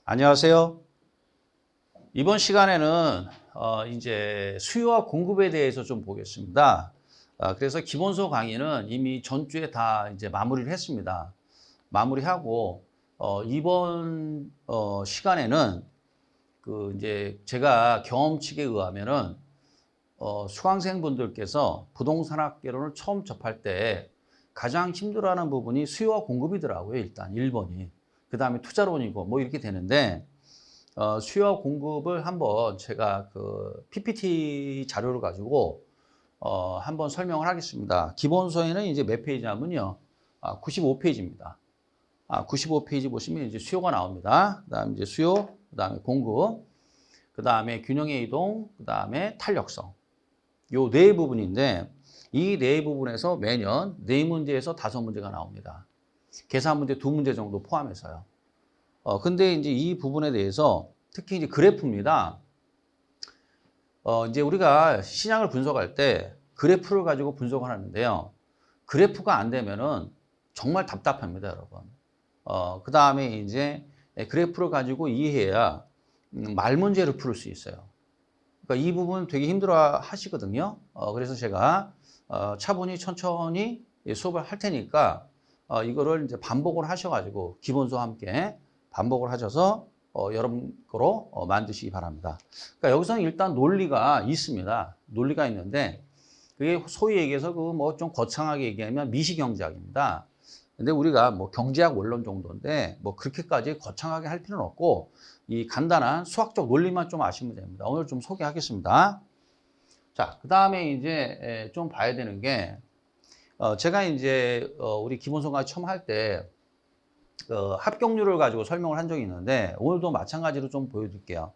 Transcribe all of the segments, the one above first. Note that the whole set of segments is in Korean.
안녕하세요. 이번 시간에는 이제 수요와 공급에 대해서 좀 보겠습니다. 그래서 기본서 강의는 이미 전주에 다 이제 마무리를 했습니다. 마무리하고 이번 시간에는 그 이제 제가 경험칙에 의하면은 수강생분들께서 부동산학개론을 처음 접할 때 가장 힘들어하는 부분이 수요와 공급이더라고요. 일단 1번이. 그 다음에 투자론이고 뭐 이렇게 되는데 수요와 공급을 한번 제가 그 PPT 자료를 가지고 한번 설명을 하겠습니다. 기본서에는 이제 몇 페이지냐면요. 95페이지입니다. 95페이지 보시면 이제 수요가 나옵니다. 그다음에 이제 수요, 그다음에 공급, 그다음에 균형의 이동, 그다음에 탄력성. 요 네 부분인데 이 네 부분에서 매년 4문제에서 5문제가 나옵니다. 계산 문제 2문제 정도 포함해서요. 근데 이제 이 부분에 대해서 특히 이제 그래프입니다. 이제 우리가 시장을 분석할 때 그래프를 가지고 분석을 하는데요. 그래프가 안 되면은 정말 답답합니다, 여러분. 그 다음에 이제 그래프를 가지고 이해해야 말 문제를 풀 수 있어요. 그러니까 이 부분 되게 힘들어 하시거든요. 그래서 제가 차분히 천천히 수업을 할 테니까 이거를 이제 반복을 하셔가지고 기본서와 함께 반복을 하셔서 여러분 거로 만드시기 바랍니다. 그러니까 여기서는 일단 논리가 있습니다. 논리가 있는데 그게 소위 얘기해서 그 뭐 좀 거창하게 얘기하면 미시경제학입니다. 근데 우리가 뭐 경제학 원론 정도인데 뭐 그렇게까지 거창하게 할 필요는 없고 이 간단한 수학적 논리만 좀 아시면 됩니다. 오늘 좀 소개하겠습니다. 자, 그 다음에 이제 좀 봐야 되는 게 제가 이제 우리 기본서 강의 처음 할 때 합격률을 가지고 설명을 한 적이 있는데 오늘도 마찬가지로 좀 보여드릴게요.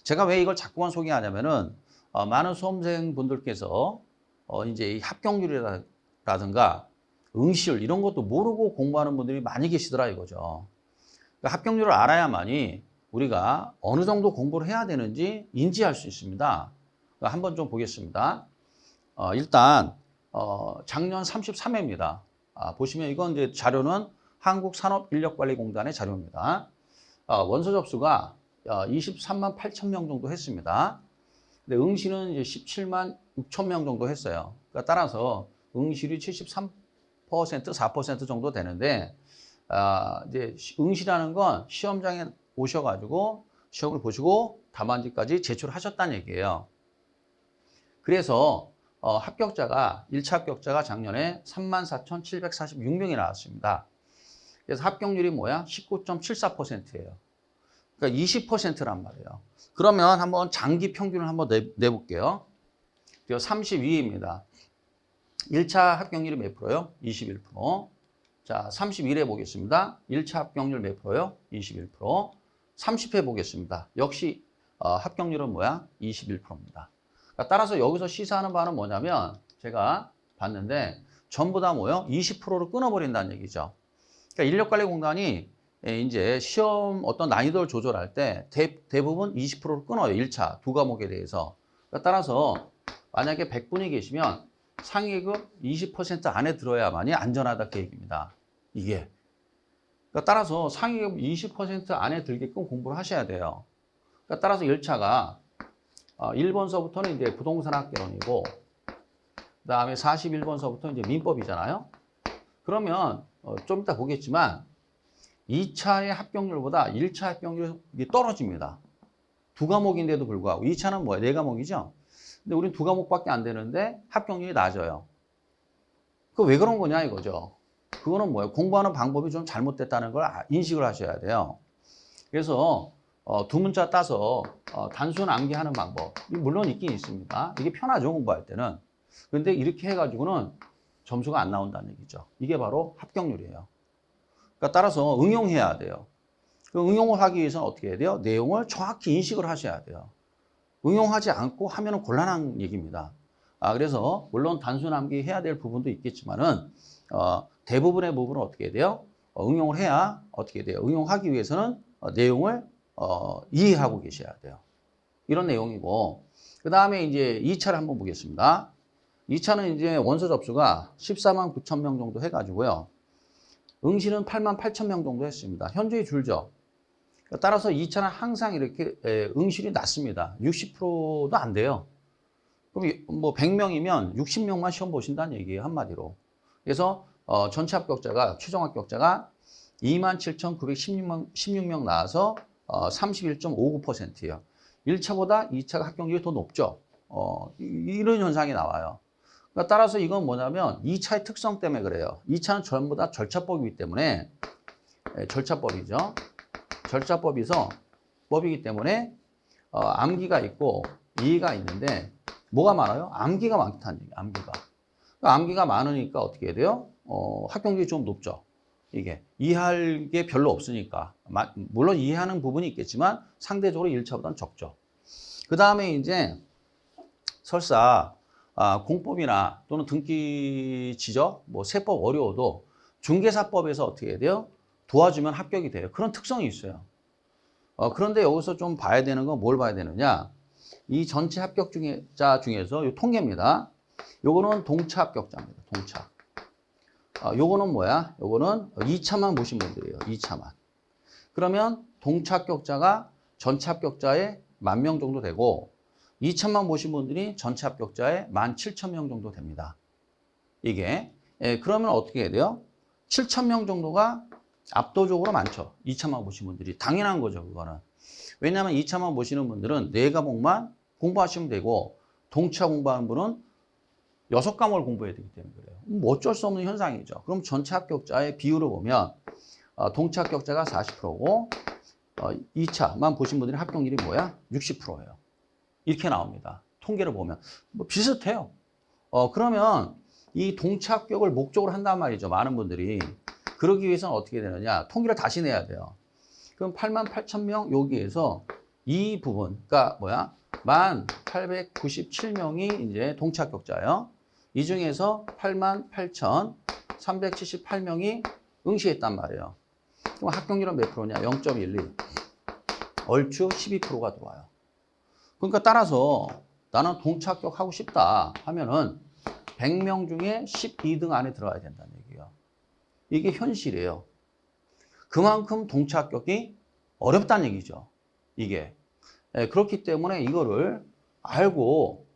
제가 왜 이걸 자꾸만 소개하냐면은 많은 수험생분들께서 이제 이 합격률이라든가 응시율 이런 것도 모르고 공부하는 분들이 많이 계시더라 이거죠. 그러니까 합격률을 알아야만이 우리가 어느 정도 공부를 해야 되는지 인지할 수 있습니다. 그러니까 한번 좀 보겠습니다. 일단 작년 33회입니다. 보시면 이건 이제 자료는 한국산업인력관리공단의 자료입니다. 원서 접수가 23만 8천 명 정도 했습니다. 근데 응시는 이제 17만 6천 명 정도 했어요. 그러니까 따라서 응시율이 73% 4% 정도 되는데 이제 응시라는 건 시험장에 오셔가지고 시험을 보시고 답안지까지 제출하셨다는 얘기예요. 그래서 합격자가 1차 합격자가 작년에 34,746명이 나왔습니다. 그래서 합격률이 뭐야? 19.74%예요. 그러니까 20%란 말이에요. 그러면 한번 장기 평균을 한번 내볼게요. 32입니다. 1차 합격률이 몇 프로요? 21%. 자, 31회 보겠습니다. 1차 합격률 몇 프로요? 21%. 30회 보겠습니다. 역시 합격률은 뭐야? 21%입니다. 그러니까 따라서 여기서 시사하는 바는 뭐냐면 제가 봤는데 전부 다 뭐요? 20%를 끊어버린다는 얘기죠. 그러니까 인력관리공단이 이제 시험 어떤 난이도를 조절할 때 대부분 20%를 끊어요. 1차 두 과목에 대해서. 그러니까 따라서 만약에 100분이 계시면 상위급 20% 안에 들어야만이 안전하다 그 얘기입니다. 이게. 그러니까 따라서 상위급 20% 안에 들게끔 공부를 하셔야 돼요. 그러니까 따라서 1차가 1번서부터는 이제 부동산학개론이고 그다음에 41번서부터 이제 민법이잖아요. 그러면 좀 이따 보겠지만 2차의 합격률보다 1차 합격률이 떨어집니다. 두 과목인데도 불구하고 2차는 뭐야? 4과목이죠. 근데 우린 2과목밖에 안 되는데 합격률이 낮아요. 그 왜 그런 거냐 이거죠. 그거는 뭐예요? 공부하는 방법이 좀 잘못됐다는 걸 인식을 하셔야 돼요. 그래서 두 문자 따서 단순 암기하는 방법 물론 있긴 있습니다. 이게 편하죠 공부할 때는. 그런데 이렇게 해가지고는 점수가 안 나온다는 얘기죠. 이게 바로 합격률이에요. 그러니까 따라서 응용해야 돼요. 그 응용을 하기 위해서는 어떻게 해야 돼요? 내용을 정확히 인식을 하셔야 돼요. 응용하지 않고 하면은 곤란한 얘기입니다. 그래서 물론 단순 암기해야 될 부분도 있겠지만은 대부분의 부분은 어떻게 해야 돼요? 응용을 해야 어떻게 돼요? 응용하기 위해서는 내용을 이해하고 계셔야 돼요. 이런 내용이고 그 다음에 이제 2차를 한번 보겠습니다. 2차는 이제 원서 접수가 14만 9천 명 정도 해가지고요. 응시는 8만 8천 명 정도 했습니다. 현저히 줄죠. 따라서 2차는 항상 이렇게 응시율이 낮습니다. 60%도 안 돼요. 그럼 뭐 100명이면 60명만 시험 보신다는 얘기예요, 한마디로. 그래서 전체 합격자가 최종 합격자가 27,916명 나와서 31.59%예요. 1차보다 2차가 합격률이 더 높죠. 이런 현상이 나와요. 그러니까 따라서 이건 뭐냐면 2차의 특성 때문에 그래요. 2차는 전부 다 절차법이기 때문에 절차법이죠. 법이기 때문에 암기가 있고 이해가 있는데 뭐가 많아요? 암기가 많다는 얘기예요. 암기가. 그러니까 암기가 많으니까 어떻게 해야 돼요? 합격률이 좀 높죠. 이게 이해할 게 별로 없으니까. 물론 이해하는 부분이 있겠지만 상대적으로 1차보다는 적죠. 그 다음에 이제 설사 공법이나 또는 등기 지적, 뭐 세법 어려워도 중개사법에서 어떻게 해야 돼요? 도와주면 합격이 돼요. 그런 특성이 있어요. 그런데 여기서 좀 봐야 되는 건 뭘 봐야 되느냐? 이 전체 합격자 중에서 이 통계입니다. 요거는 동차 합격자입니다. 동차. 요거는 뭐야? 요거는 2차만 보신 분들이에요. 2차만. 그러면 동차 합격자가 전체 합격자의 10,000명 정도 되고 2차만 보신 분들이 전체 합격자의 17,000명 정도 됩니다. 이게. 그러면 어떻게 해야 돼요? 7,000명 정도가 압도적으로 많죠. 2차만 보신 분들이. 당연한 거죠, 그거는. 왜냐하면 2차만 보시는 분들은 4과목만 공부하시면 되고 동차 공부하는 분은 6과목을 공부해야 되기 때문에 그래요. 뭐 어쩔 수 없는 현상이죠. 그럼 전체 합격자의 비율을 보면 동차 합격자가 40%고 2차만 보신 분들의 합격률이 뭐야? 60%예요. 이렇게 나옵니다. 통계를 보면. 뭐 비슷해요. 그러면 이 동차 합격을 목적으로 한단 말이죠. 많은 분들이. 그러기 위해서는 어떻게 되느냐. 통계를 다시 내야 돼요. 그럼 88,000명 여기에서 이 부분, 그러니까 뭐야? 18,997명이 이제 동차 합격자예요. 이 중에서 88,378명이 응시했단 말이에요. 그럼 합격률은 몇 프로냐? 0.12. 얼추 12%가 들어와요. 그러니까 따라서 나는 동차 합격하고 싶다 하면은 100명 중에 12등 안에 들어가야 된다는 얘기예요. 이게 현실이에요. 그만큼 동차 합격이 어렵다는 얘기죠. 이게. 그렇기 때문에 이거를 알고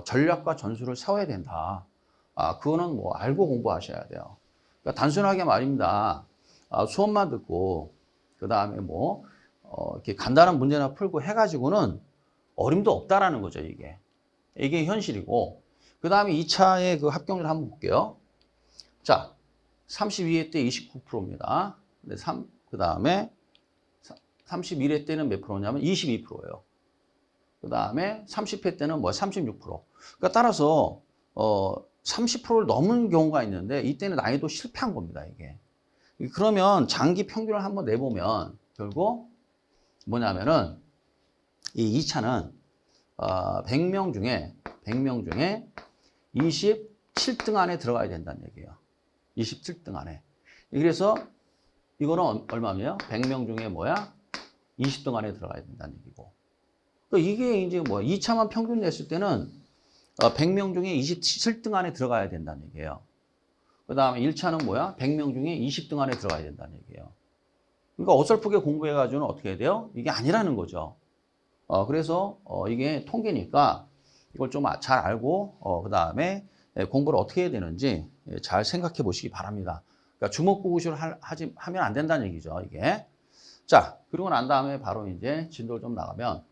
전략과 전술을 세워야 된다. 그거는 뭐 알고 공부하셔야 돼요. 그러니까 단순하게 말입니다. 수업만 듣고 그 다음에 뭐 이렇게 간단한 문제나 풀고 해가지고는 어림도 없다라는 거죠. 이게 현실이고. 그 다음에 2차의 그 합격률 한번 볼게요. 자, 32회 때 29%입니다. 그 다음에 31회 때는 몇 프로냐면 22%예요. 그 다음에 30회 때는 뭐 36%. 그러니까 따라서 30%를 넘은 경우가 있는데 이때는 난이도 실패한 겁니다. 이게. 그러면 장기 평균을 한번 내보면 결국 뭐냐면은 이 2차는 100명 중에 27등 안에 들어가야 된다는 얘기예요. 27등 안에. 그래서 이거는 얼마냐? 100명 중에 뭐야? 20등 안에 들어가야 된다는 얘기고. 그러니까 이게 이제 뭐야? 2차만 평균 냈을 때는 100명 중에 27등 안에 들어가야 된다는 얘기예요. 그 다음에 1차는 뭐야? 100명 중에 20등 안에 들어가야 된다는 얘기예요. 그러니까 어설프게 공부해가지고는 어떻게 해야 돼요? 이게 아니라는 거죠. 그래서 이게 통계니까 이걸 좀 잘 알고 그 다음에 공부를 어떻게 해야 되는지 잘 생각해 보시기 바랍니다. 그러니까 주먹구구식으로 하면 안 된다는 얘기죠, 이게. 자, 그리고 난 다음에 바로 이제 진도를 좀 나가면.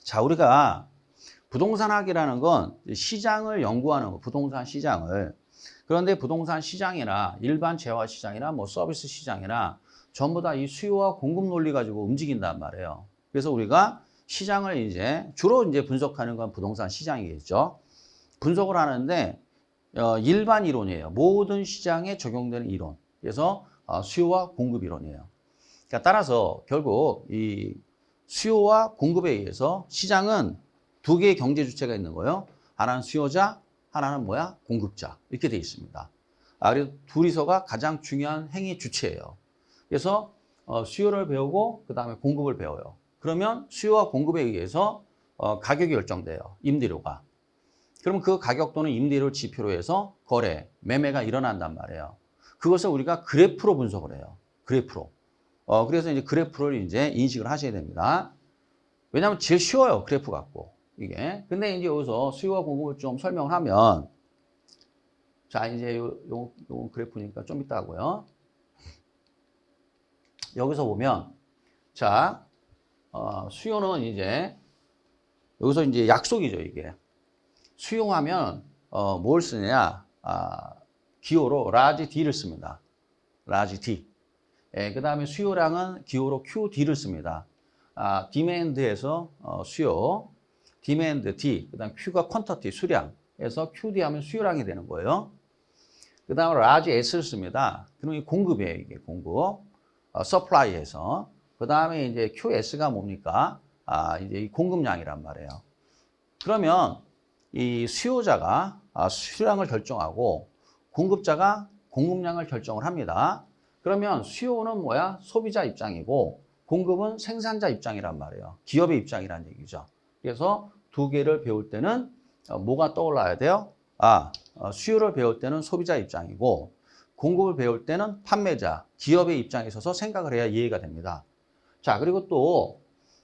자, 우리가 부동산학이라는 건 시장을 연구하는 거, 부동산 시장을. 그런데 부동산 시장이나 일반 재화 시장이나 뭐 서비스 시장이나 전부 다 이 수요와 공급 논리 가지고 움직인단 말이에요. 그래서 우리가 시장을 이제 주로 이제 분석하는 건 부동산 시장이겠죠. 분석을 하는데 일반 이론이에요. 모든 시장에 적용되는 이론. 그래서 수요와 공급 이론이에요. 그러니까 따라서 결국 이 수요와 공급에 의해서 시장은 두 개의 경제 주체가 있는 거예요. 하나는 수요자, 하나는 뭐야? 공급자. 이렇게 돼 있습니다. 그래서 둘이서가 가장 중요한 행위 주체예요. 그래서 수요를 배우고 그 다음에 공급을 배워요. 그러면 수요와 공급에 의해서 가격이 결정돼요. 임대료가. 그러면 그 가격 또는 임대료를 지표로 해서 거래, 매매가 일어난단 말이에요. 그것을 우리가 그래프로 분석을 해요. 그래프로. 그래서 이제 그래프를 이제 인식을 하셔야 됩니다. 왜냐하면 제일 쉬워요. 그래프 갖고. 이게. 근데 이제 여기서 수요와 공급을 좀 설명을 하면, 자, 이제 요 그래프니까 좀 이따 하고요. 여기서 보면, 자, 수요는 이제, 여기서 이제 약속이죠, 이게. 수요하면, 뭘 쓰냐, 기호로 large D를 씁니다. large D. 예, 그 다음에 수요량은 기호로 QD를 씁니다. demand에서 수요, demand D, 그 다음 Q가 quantity, 수량에서 QD 하면 수요량이 되는 거예요. 그 다음에 large S를 씁니다. 그럼 이 공급이에요, 이게 공급. supply에서. 그 다음에 이제 QS가 뭡니까? 이제 이 공급량이란 말이에요. 그러면 이 수요자가 수량을 결정하고 공급자가 공급량을 결정을 합니다. 그러면 수요는 뭐야? 소비자 입장이고 공급은 생산자 입장이란 말이에요. 기업의 입장이란 얘기죠. 그래서 두 개를 배울 때는 뭐가 떠올라야 돼요? 수요를 배울 때는 소비자 입장이고 공급을 배울 때는 판매자, 기업의 입장에 있어서 생각을 해야 이해가 됩니다. 자, 그리고 또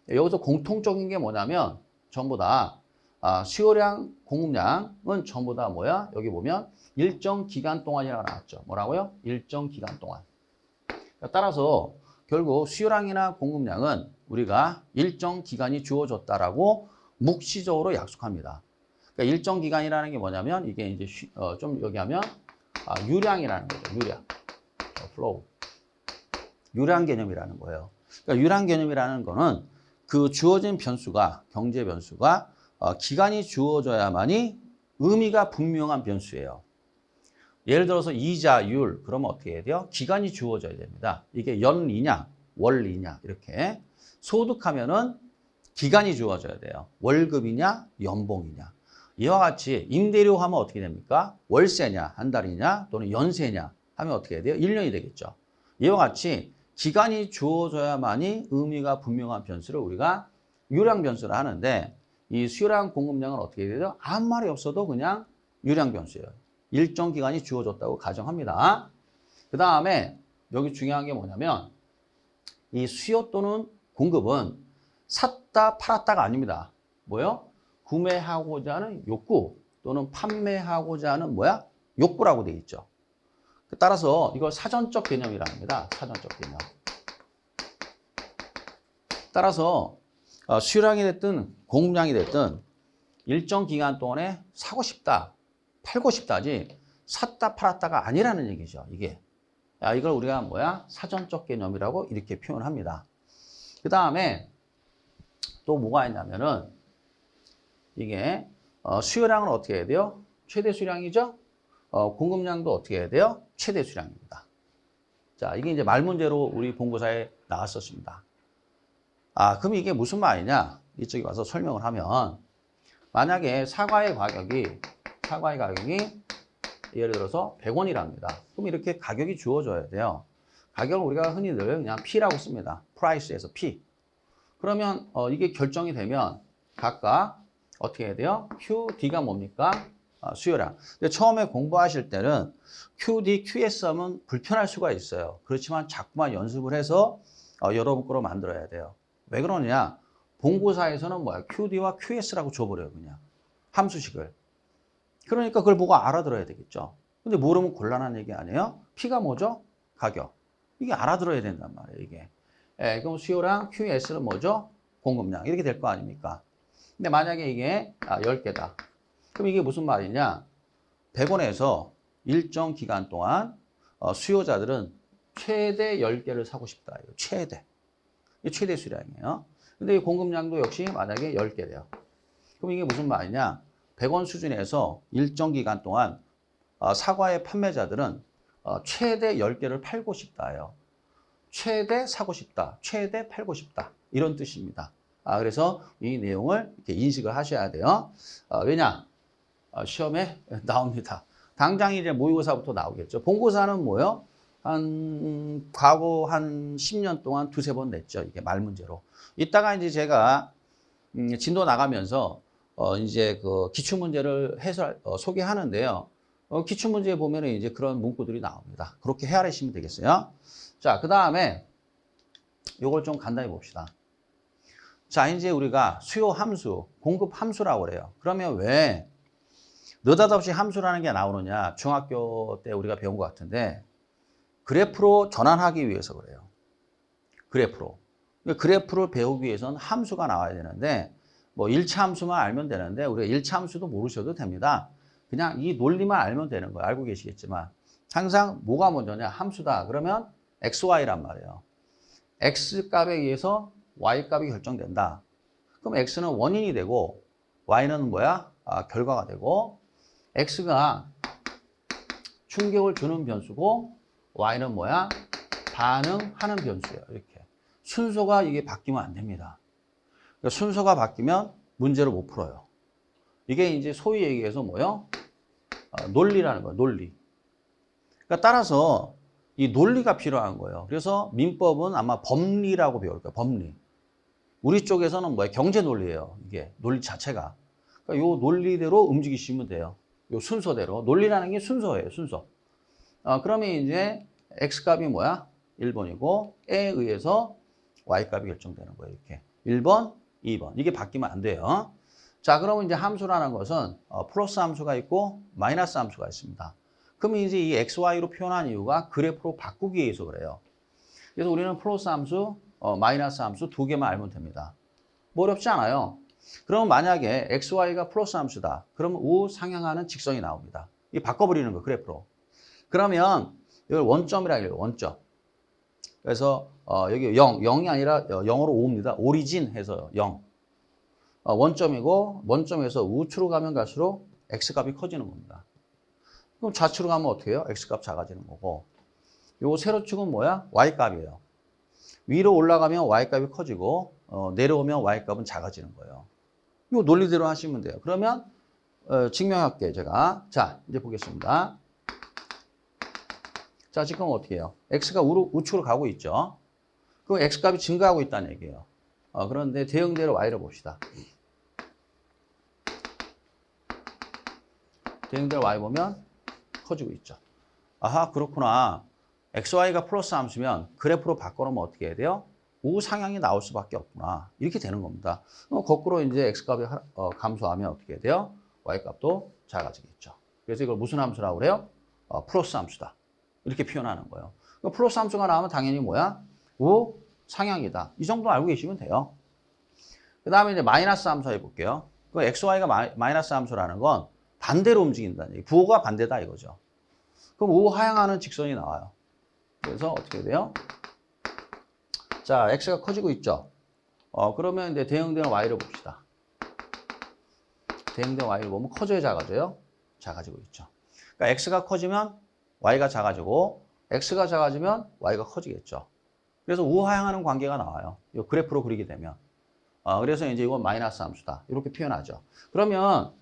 여기서 공통적인 게 뭐냐면 전부 다 수요량, 공급량은 전부 다 뭐야? 여기 보면 일정 기간 동안이라고 나왔죠. 뭐라고요? 일정 기간 동안. 따라서 결국 수요량이나 공급량은 우리가 일정 기간이 주어졌다라고 묵시적으로 약속합니다. 그러니까 일정 기간이라는 게 뭐냐면 이게 이제 좀 여기 하면 유량이라는 거죠. 유량, flow, 유량 개념이라는 거예요. 그러니까 유량 개념이라는 거는 그 주어진 변수가 경제 변수가 기간이 주어져야만이 의미가 분명한 변수예요. 예를 들어서 이자율 그러면 어떻게 해야 돼요? 기간이 주어져야 됩니다. 이게 연이냐 월이냐 이렇게. 소득하면은 기간이 주어져야 돼요. 월급이냐 연봉이냐. 이와 같이 임대료 하면 어떻게 됩니까? 월세냐 한 달이냐 또는 연세냐 하면 어떻게 해야 돼요? 1년이 되겠죠. 이와 같이 기간이 주어져야만이 의미가 분명한 변수를 우리가 유량 변수를 하는데 이 수요량 공급량은 어떻게 해야 돼요? 아무 말이 없어도 그냥 유량 변수예요. 일정 기간이 주어졌다고 가정합니다. 그 다음에 여기 중요한 게 뭐냐면 이 수요 또는 공급은 샀다 팔았다가 아닙니다. 뭐요? 구매하고자 하는 욕구 또는 판매하고자 하는 뭐야? 욕구라고 돼 있죠. 따라서 이걸 사전적 개념이라 합니다. 사전적 개념. 따라서 수요량이 됐든 공급량이 됐든 일정 기간 동안에 사고 싶다, 팔고 싶다지 샀다 팔았다가 아니라는 얘기죠. 이게. 이걸 우리가 뭐야? 사전적 개념이라고 이렇게 표현합니다. 그 다음에 또 뭐가 있냐면은 이게 수요량은 어떻게 해야 돼요? 최대 수량이죠? 공급량도 어떻게 해야 돼요? 최대 수량입니다. 자, 이게 이제 말문제로 우리 본고사에 나왔었습니다. 그럼 이게 무슨 말이냐? 이쪽에 와서 설명을 하면 만약에 사과의 가격이 예를 들어서 100원이랍니다. 그럼 이렇게 가격이 주어져야 돼요. 가격을 우리가 흔히들 그냥 P라고 씁니다. 프라이스에서 P. 그러면 이게 결정이 되면 각각 어떻게 해야 돼요? QD가 뭡니까? 수요량. 근데 처음에 공부하실 때는 QD, QS 하면 불편할 수가 있어요. 그렇지만 자꾸만 연습을 해서 여러분 거로 만들어야 돼요. 왜 그러냐? 본고사에서는 뭐야? QD와 QS라고 줘버려요, 그냥. 함수식을. 그러니까 그걸 보고 알아들어야 되겠죠. 근데 모르면 곤란한 얘기 아니에요? P가 뭐죠? 가격. 이게 알아들어야 된단 말이에요, 이게. 그럼 수요량, QS는 뭐죠? 공급량. 이렇게 될 거 아닙니까? 근데 만약에 이게 10개다. 그럼 이게 무슨 말이냐? 100원에서 일정 기간 동안 수요자들은 최대 10개를 사고 싶다. 최대. 이게 최대 수량이에요. 근데 이 공급량도 역시 만약에 10개래요. 그럼 이게 무슨 말이냐? 100원 수준에서 일정 기간 동안 사과의 판매자들은 최대 10개를 팔고 싶다예요. 최대 사고 싶다. 최대 팔고 싶다. 이런 뜻입니다. 그래서 이 내용을 이렇게 인식을 하셔야 돼요. 왜냐? 시험에 나옵니다. 당장 이제 모의고사부터 나오겠죠. 본고사는 뭐요? 과거 한 10년 동안 두세 번 냈죠. 이게 말문제로. 이따가 이제 제가 진도 나가면서 이제 그 기출문제를 소개하는데요. 기출문제에 보면은 이제 그런 문구들이 나옵니다. 그렇게 헤아리시면 되겠어요. 자, 그 다음에 요걸 좀 간단히 봅시다. 자, 이제 우리가 수요 함수, 공급 함수라고 그래요. 그러면 왜 느닷없이 함수라는 게 나오느냐? 중학교 때 우리가 배운 것 같은데 그래프로 전환하기 위해서 그래요. 그래프로. 그래프를 배우기 위해서는 함수가 나와야 되는데 뭐 1차 함수만 알면 되는데 우리가 1차 함수도 모르셔도 됩니다. 그냥 이 논리만 알면 되는 거예요. 알고 계시겠지만 항상 뭐가 먼저냐? 함수다. 그러면 XY란 말이에요. X 값에 의해서 Y 값이 결정된다. 그럼 X는 원인이 되고 Y는 뭐야? 결과가 되고 X가 충격을 주는 변수고 Y는 뭐야? 반응하는 변수예요. 이렇게. 순서가 이게 바뀌면 안 됩니다. 그러니까 순서가 바뀌면 문제를 못 풀어요. 이게 이제 소위 얘기해서 뭐요? 논리라는 거예요. 논리. 그러니까 따라서 이 논리가 필요한 거예요. 그래서 민법은 아마 법리라고 배울 거예요. 법리. 우리 쪽에서는 뭐예요? 경제 논리예요. 이게 논리 자체가. 그러니까 요 논리대로 움직이시면 돼요. 요 순서대로. 논리라는 게 순서예요. 순서. 그러면 이제 X값이 뭐야? 1번이고 E에 의해서 Y값이 결정되는 거예요. 이렇게. 1번, 2번. 이게 바뀌면 안 돼요. 자, 그러면 이제 함수라는 것은 플러스 함수가 있고 마이너스 함수가 있습니다. 그러면 이제 이 XY로 표현한 이유가 그래프로 바꾸기 위해서 그래요. 그래서 우리는 플러스 함수, 마이너스 함수 두 개만 알면 됩니다. 뭐 어렵지 않아요. 그러면 만약에 XY가 플러스 함수다. 그러면 우상향하는 직선이 나옵니다. 이 바꿔버리는 거 그래프로. 그러면 이걸 원점이라고 해요. 원점. 그래서 여기 0이 아니라 0으로 5입니다. 오리진 해서 0. 원점이고 원점에서 우측으로 가면 갈수록 X값이 커지는 겁니다. 그럼 좌측으로 가면 어떻게 해요? X값 작아지는 거고. 요 세로축은 뭐야? Y값이에요. 위로 올라가면 Y값이 커지고 내려오면 Y값은 작아지는 거예요. 요 논리대로 하시면 돼요. 그러면 증명할게요. 제가. 자, 이제 보겠습니다. 자, 지금 어떻게 해요? X가 우측으로 가고 있죠. 그 X값이 증가하고 있다는 얘기예요. 그런데 대응대로 Y를 봅시다. 대응대로 Y 보면 커지고 있죠. 아하, 그렇구나. XY가 플러스 함수면 그래프로 바꿔놓으면 어떻게 해야 돼요? 우상향이 나올 수밖에 없구나. 이렇게 되는 겁니다. 거꾸로 이제 X값이 감소하면 어떻게 해야 돼요? Y값도 작아지겠죠. 그래서 이걸 무슨 함수라고 그래요? 플러스 함수다. 이렇게 표현하는 거예요. 플러스 함수가 나오면 당연히 뭐야? 우상향이다. 이 정도 알고 계시면 돼요. 그 다음에 이제 마이너스 함수 해볼게요. 그 XY가 마이너스 함수라는 건 반대로 움직인다는 얘기. 부호가 반대다 이거죠. 그럼 우하향하는 직선이 나와요. 그래서 어떻게 돼요? 자, X가 커지고 있죠. 그러면 이제 대응되는 Y를 봅시다. 대응되는 Y를 보면 커져야 작아져요? 작아지고 있죠. 그러니까 X가 커지면 Y가 작아지고 X가 작아지면 Y가 커지겠죠. 그래서 우하향하는 관계가 나와요. 이 그래프로 그리게 되면. 그래서 이제 이건 마이너스 함수다. 이렇게 표현하죠. 그러면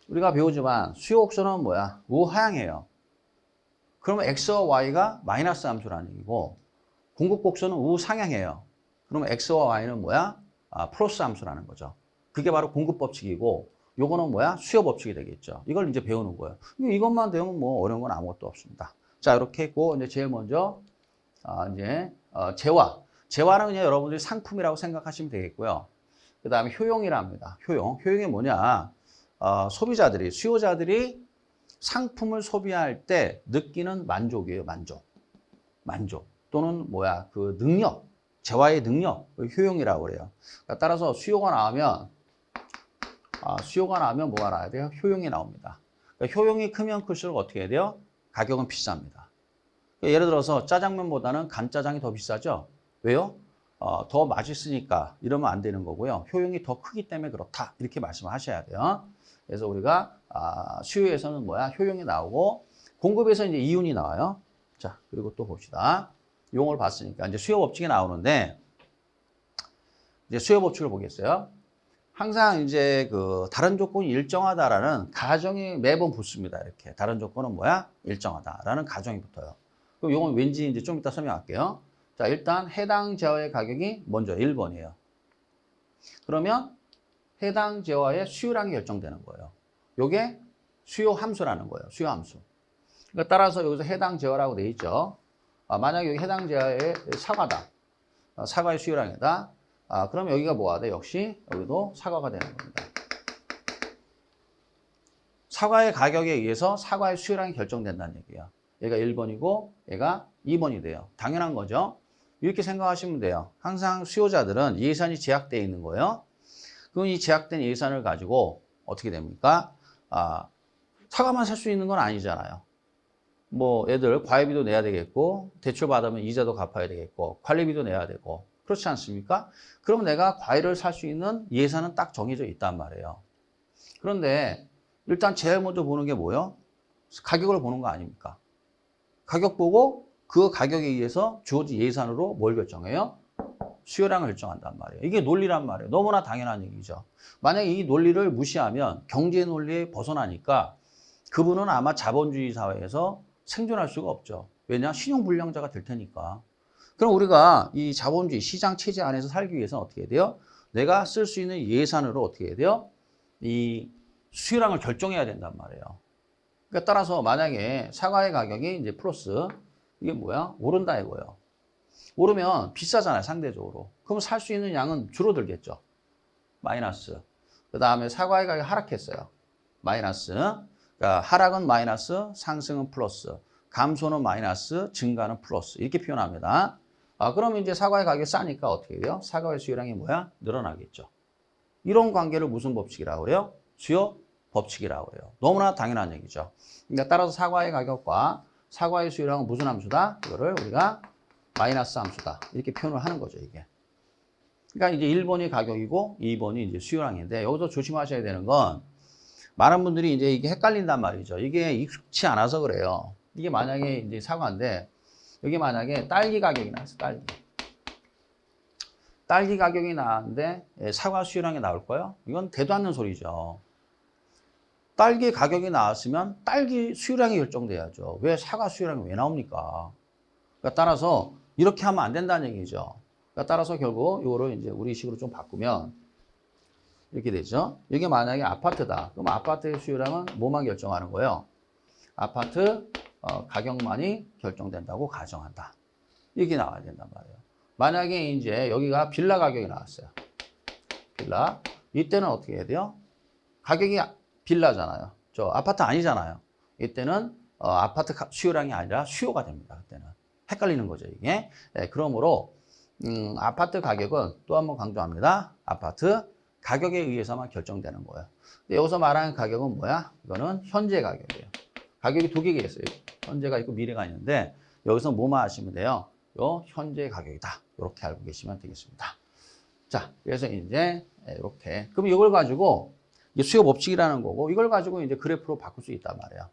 우리가 배우지만 수요 곡선은 뭐야? 우하향해요. 그러면 X와 Y가 마이너스 함수라는 얘기고 공급 곡선은 우상향해요. 그러면 X와 Y는 뭐야? 플러스 함수라는 거죠. 그게 바로 공급 법칙이고 요거는 뭐야? 수요 법칙이 되겠죠. 이걸 이제 배우는 거예요. 이것만 배우면 뭐 어려운 건 아무것도 없습니다. 자, 이렇게 했고 이제 제일 먼저 이제 재화. 재화는 그냥 여러분들이 상품이라고 생각하시면 되겠고요. 그 다음에 효용이랍니다. 효용. 효용이 뭐냐? 소비자들이, 수요자들이 상품을 소비할 때 느끼는 만족이에요. 만족. 또는 뭐야? 그 능력. 재화의 능력. 효용이라고 그래요. 그러니까 따라서 수요가 나오면 뭐가 나와야 돼요? 효용이 나옵니다. 그러니까 효용이 크면 클수록 어떻게 해야 돼요? 가격은 비쌉니다. 그러니까 예를 들어서 짜장면보다는 간짜장이 더 비싸죠? 왜요? 더 맛있으니까 이러면 안 되는 거고요. 효용이 더 크기 때문에 그렇다. 이렇게 말씀을 하셔야 돼요. 그래서 우리가 수요에서는 뭐야? 효용이 나오고 공급에서 이제 이윤이 나와요. 자, 그리고 또 봅시다. 용어를 봤으니까 이제 수요 법칙이 나오는데 이제 수요 법칙을 보겠어요. 항상 이제 그 다른 조건이 일정하다라는 가정이 매번 붙습니다. 이렇게 다른 조건은 뭐야? 일정하다라는 가정이 붙어요. 그럼 이건 왠지 이제 좀 이따 설명할게요. 자, 일단 해당 재화의 가격이 먼저 1번이에요. 그러면 해당 재화의 수요량이 결정되는 거예요. 이게 수요 함수라는 거예요. 수요 함수. 그러니까 따라서 여기서 해당 재화라고 돼 있죠. 만약에 여기 해당 재화의 사과다. 사과의 수요량이다. 그럼 여기가 뭐가 돼? 역시 여기도 사과가 되는 겁니다. 사과의 가격에 의해서 사과의 수요량이 결정된다는 얘기야. 얘가 1번이고 얘가 2번이 돼요. 당연한 거죠. 이렇게 생각하시면 돼요. 항상 수요자들은 예산이 제약되어 있는 거예요. 그럼 이 제약된 예산을 가지고 어떻게 됩니까? 사과만 살 수 있는 건 아니잖아요. 뭐 애들 과외비도 내야 되겠고 대출 받으면 이자도 갚아야 되겠고 관리비도 내야 되고 그렇지 않습니까? 그럼 내가 과일을 살 수 있는 예산은 딱 정해져 있단 말이에요. 그런데 일단 제일 먼저 보는 게 뭐예요? 가격을 보는 거 아닙니까? 가격 보고 그 가격에 의해서 주어진 예산으로 뭘 결정해요? 수요량을 결정한단 말이에요. 이게 논리란 말이에요. 너무나 당연한 얘기죠. 만약에 이 논리를 무시하면 경제 논리에 벗어나니까 그분은 아마 자본주의 사회에서 생존할 수가 없죠. 왜냐? 신용불량자가 될 테니까. 그럼 우리가 이 자본주의 시장 체제 안에서 살기 위해서는 어떻게 해야 돼요? 내가 쓸 수 있는 예산으로 어떻게 해야 돼요? 이 수요량을 결정해야 된단 말이에요. 그러니까 따라서 만약에 사과의 가격이 이제 플러스 이게 뭐야? 오른다 이거예요. 오르면 비싸잖아요, 상대적으로. 그럼 살 수 있는 양은 줄어들겠죠. 마이너스. 그 다음에 사과의 가격이 하락했어요. 마이너스. 그러니까 하락은 마이너스, 상승은 플러스. 감소는 마이너스, 증가는 플러스. 이렇게 표현합니다. 그러면 이제 사과의 가격이 싸니까 어떻게 돼요? 사과의 수요량이 뭐야? 늘어나겠죠. 이런 관계를 무슨 법칙이라고 그래요? 수요 법칙이라고 해요. 너무나 당연한 얘기죠. 그러니까 따라서 사과의 가격과 사과의 수요량은 무슨 함수다? 이거를 우리가 마이너스 함수다. 이렇게 표현을 하는 거죠, 이게. 그러니까 이제 1번이 가격이고 2번이 이제 수요량인데 여기서 조심하셔야 되는 건 많은 분들이 이제 이게 헷갈린단 말이죠. 이게 익숙치 않아서 그래요. 이게 만약에 이제 사과인데 여기 만약에 딸기 가격이 나왔어, 딸기. 딸기 가격이 나왔는데 사과 수요량이 나올 거예요? 이건 대도 않는 소리죠. 딸기 가격이 나왔으면 딸기 수요량이 결정돼야죠. 왜 사과 수요량이 왜 나옵니까? 그러니까 따라서 이렇게 하면 안 된다는 얘기죠. 그러니까 따라서 결국 이거를 이제 우리 식으로 좀 바꾸면 이렇게 되죠. 이게 만약에 아파트다. 그럼 아파트의 수요량은 뭐만 결정하는 거예요? 아파트 가격만이 결정된다고 가정한다. 이게 나와야 된단 말이에요. 만약에 이제 여기가 빌라 가격이 나왔어요. 빌라. 이때는 어떻게 해야 돼요? 가격이 빌라잖아요. 저 아파트 아니잖아요. 이때는 아파트 수요량이 아니라 수요가 됩니다. 그때는. 헷갈리는 거죠, 이게. 네, 그러므로 아파트 가격은 또 한 번 강조합니다. 아파트 가격에 의해서만 결정되는 거예요. 근데 여기서 말하는 가격은 뭐야? 이거는 현재 가격이에요. 가격이 두 개가 있어요. 현재가 있고 미래가 있는데 여기서 뭐만 하시면 돼요? 요 현재 가격이다. 이렇게 알고 계시면 되겠습니다. 자, 그래서 이제 이렇게. 그럼 이걸 가지고 이게 수요 법칙이라는 거고 이걸 가지고 이제 그래프로 바꿀 수 있단 말이에요.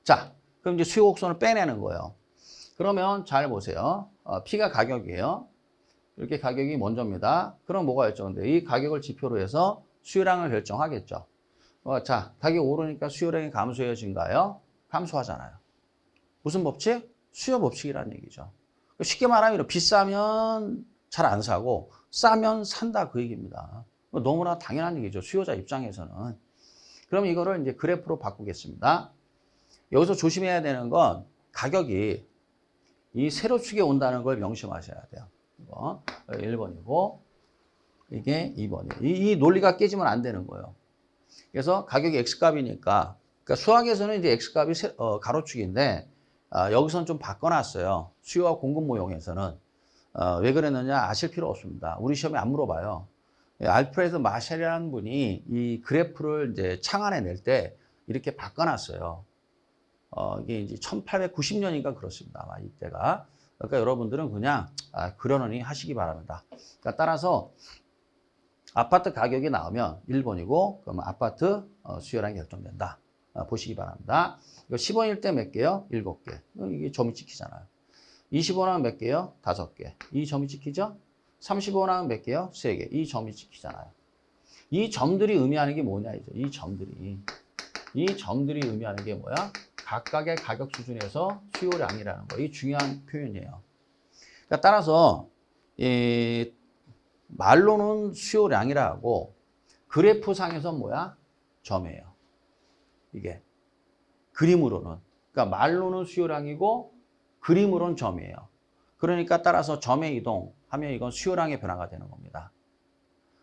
자, 그럼 이제 수요 곡선을 빼내는 거예요. 그러면 잘 보세요. P가 가격이에요. 이렇게 가격이 먼저입니다. 그럼 뭐가 결정돼? 이 가격을 지표로 해서 수요량을 결정하겠죠. 자, 가격이 오르니까 수요량이 감소해진가요? 감소하잖아요. 무슨 법칙? 수요 법칙이라는 얘기죠. 쉽게 말하면 비싸면 잘 안 사고 싸면 산다 그 얘기입니다. 너무나 당연한 얘기죠. 수요자 입장에서는. 그럼 이거를 이제 그래프로 바꾸겠습니다. 여기서 조심해야 되는 건 가격이 이 세로축에 온다는 걸 명심하셔야 돼요. 이거 1번이고 이게 2번이에요. 이 논리가 깨지면 안 되는 거예요. 그래서 가격이 X값이니까 그러니까 수학에서는 이제 X값이 가로축인데 여기서는 좀 바꿔놨어요. 수요와 공급 모형에서는. 왜 그랬느냐 아실 필요 없습니다. 우리 시험에 안 물어봐요. 알프레드 마샬이라는 분이 이 그래프를 이제 창안해낼 때 이렇게 바꿔놨어요. 이게 이제 1890년인가 그렇습니다. 아마 이때가. 그러니까 여러분들은 그냥 그러느니 하시기 바랍니다. 그러니까 따라서 아파트 가격이 나오면 1번이고 그러면 아파트 수요량이 결정된다. 보시기 바랍니다. 이거 10원일 때 몇 개요? 7개. 이게 점이 찍히잖아요. 20원 하면 몇 개요? 5개. 이 점이 찍히죠? 30원 하면 몇 개요? 3개. 이 점이 찍히잖아요. 이 점들이 의미하는 게 뭐냐 이죠. 이 점들이 의미하는 게 뭐야? 각각의 가격 수준에서 수요량이라는 거. 이게 중요한 표현이에요. 그러니까 따라서 말로는 수요량이라고 그래프상에서 뭐야? 점이에요. 이게 그림으로는. 그러니까 말로는 수요량이고 그림으로는 점이에요. 그러니까 따라서 점의 이동, 하면 이건 수요량의 변화가 되는 겁니다.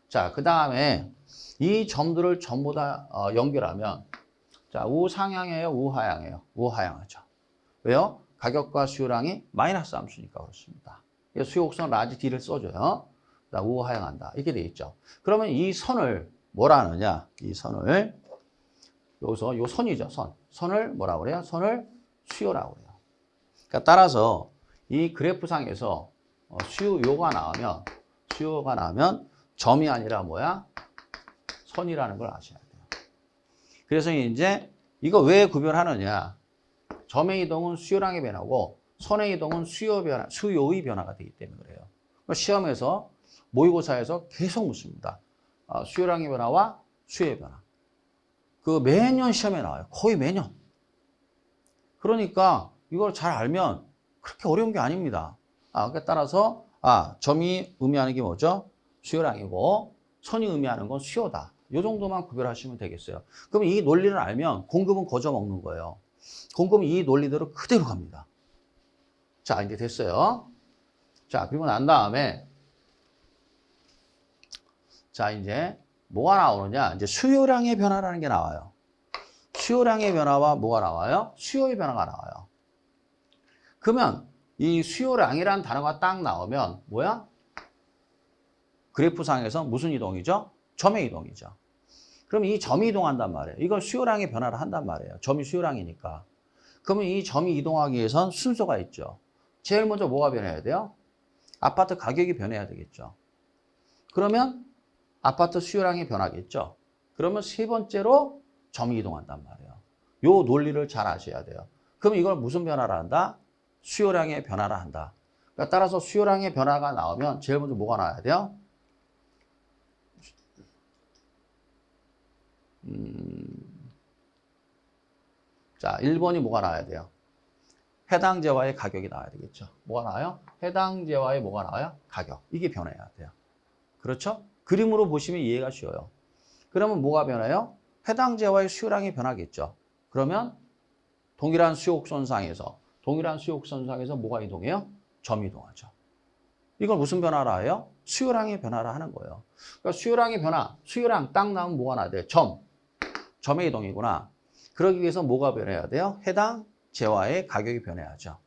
자, 그 다음에 이 점들을 전부 다 연결하면 자, 우상향이에요, 우하향이에요? 우하향하죠. 왜요? 가격과 수요량이 마이너스 함수니까 그렇습니다. 수요곡선 라지 D를 써줘요. 우하향한다. 이렇게 돼 있죠. 그러면 이 선을 뭐라 하느냐? 이 선을 여기서 요 선이죠, 선. 선을 뭐라고 그래요? 선을 수요라고 그래요. 그러니까 따라서 이 그래프상에서 수요가 나오면 점이 아니라 뭐야? 선이라는 걸 아셔야 돼요. 그래서 이제 이거 왜 구별하느냐? 점의 이동은 수요량의 변화고 선의 이동은 수요의 변화가 되기 때문에 그래요. 시험에서 모의고사에서 계속 묻습니다. 수요량의 변화와 수요의 변화. 그 매년 시험에 나와요. 거의 매년. 그러니까 이걸 잘 알면 그렇게 어려운 게 아닙니다. 그러니까 따라서 점이 의미하는 게 뭐죠? 수요량이고 선이 의미하는 건 수요다. 이 정도만 구별하시면 되겠어요. 그럼 이 논리를 알면 공급은 거저 먹는 거예요. 공급은 이 논리대로 그대로 갑니다. 자, 이제 됐어요. 자, 그리고 난 다음에 자, 이제 뭐가 나오느냐? 이제 수요량의 변화라는 게 나와요. 수요량의 변화와 뭐가 나와요? 수요의 변화가 나와요. 그러면 이 수요량이라는 단어가 딱 나오면 뭐야? 그래프상에서 무슨 이동이죠? 점의 이동이죠. 그럼 이 점이 이동한단 말이에요. 이건 수요량의 변화를 한단 말이에요. 점이 수요량이니까. 그러면 이 점이 이동하기 위해선 순서가 있죠. 제일 먼저 뭐가 변해야 돼요? 아파트 가격이 변해야 되겠죠. 그러면 아파트 수요량이 변하겠죠. 그러면 세 번째로 점이 이동한단 말이에요. 요 논리를 잘 아셔야 돼요. 그럼 이걸 무슨 변화를 한다? 수요량의 변화를 한다. 그러니까 따라서 수요량의 변화가 나오면 제일 먼저 뭐가 나와야 돼요? 자, 1번이 뭐가 나와야 돼요? 해당제와의 가격이 나와야 되겠죠. 뭐가 나와요? 해당제와의 뭐가 나와요? 가격. 이게 변해야 돼요. 그렇죠? 그림으로 보시면 이해가 쉬워요. 그러면 뭐가 변해요? 해당제와의 수요량이 변하겠죠. 그러면 동일한 수요곡선상에서 뭐가 이동해요? 점이 이동하죠. 이걸 무슨 변화라 해요? 수요량의 변화를 하는 거예요. 그러니까 수요량의 변화, 수요량 딱 나오면 뭐가 나야 돼요? 점의 이동이구나. 그러기 위해서 뭐가 변해야 돼요? 해당제와의 가격이 변해야죠.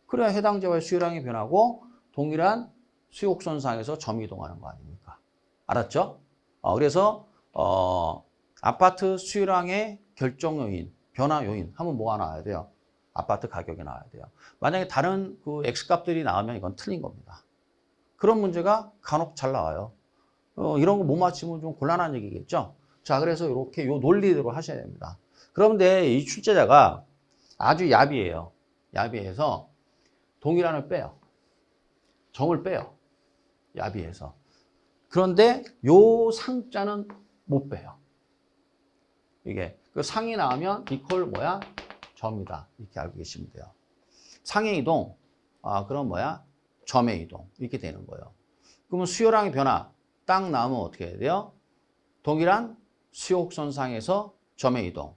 그래야 해당제와의 수요량이 변하고 동일한 수요곡선상에서 점이 이동하는 거 아닙니까? 알았죠? 그래서 아파트 수요량의 결정 요인, 변화 요인 하면 뭐가 나와야 돼요? 아파트 가격이 나와야 돼요. 만약에 다른 그 X값들이 나오면 이건 틀린 겁니다. 그런 문제가 간혹 잘 나와요. 이런 거 못 맞히면 좀 곤란한 얘기겠죠? 자, 그래서 이렇게 요 논리대로 하셔야 됩니다. 그런데 이 출제자가 아주 야비해요. 야비해서 동일한을 빼요. 점을 빼요. 야비해서. 그런데 요 상자는 못 빼요. 이게 그 상이 나오면 이퀄 뭐야? 점이다. 이렇게 알고 계시면 돼요. 상의 이동, 그럼 뭐야? 점의 이동. 이렇게 되는 거예요. 그러면 수요량의 변화 딱 나오면 어떻게 해야 돼요? 동일한 수요곡선상에서 점의 이동.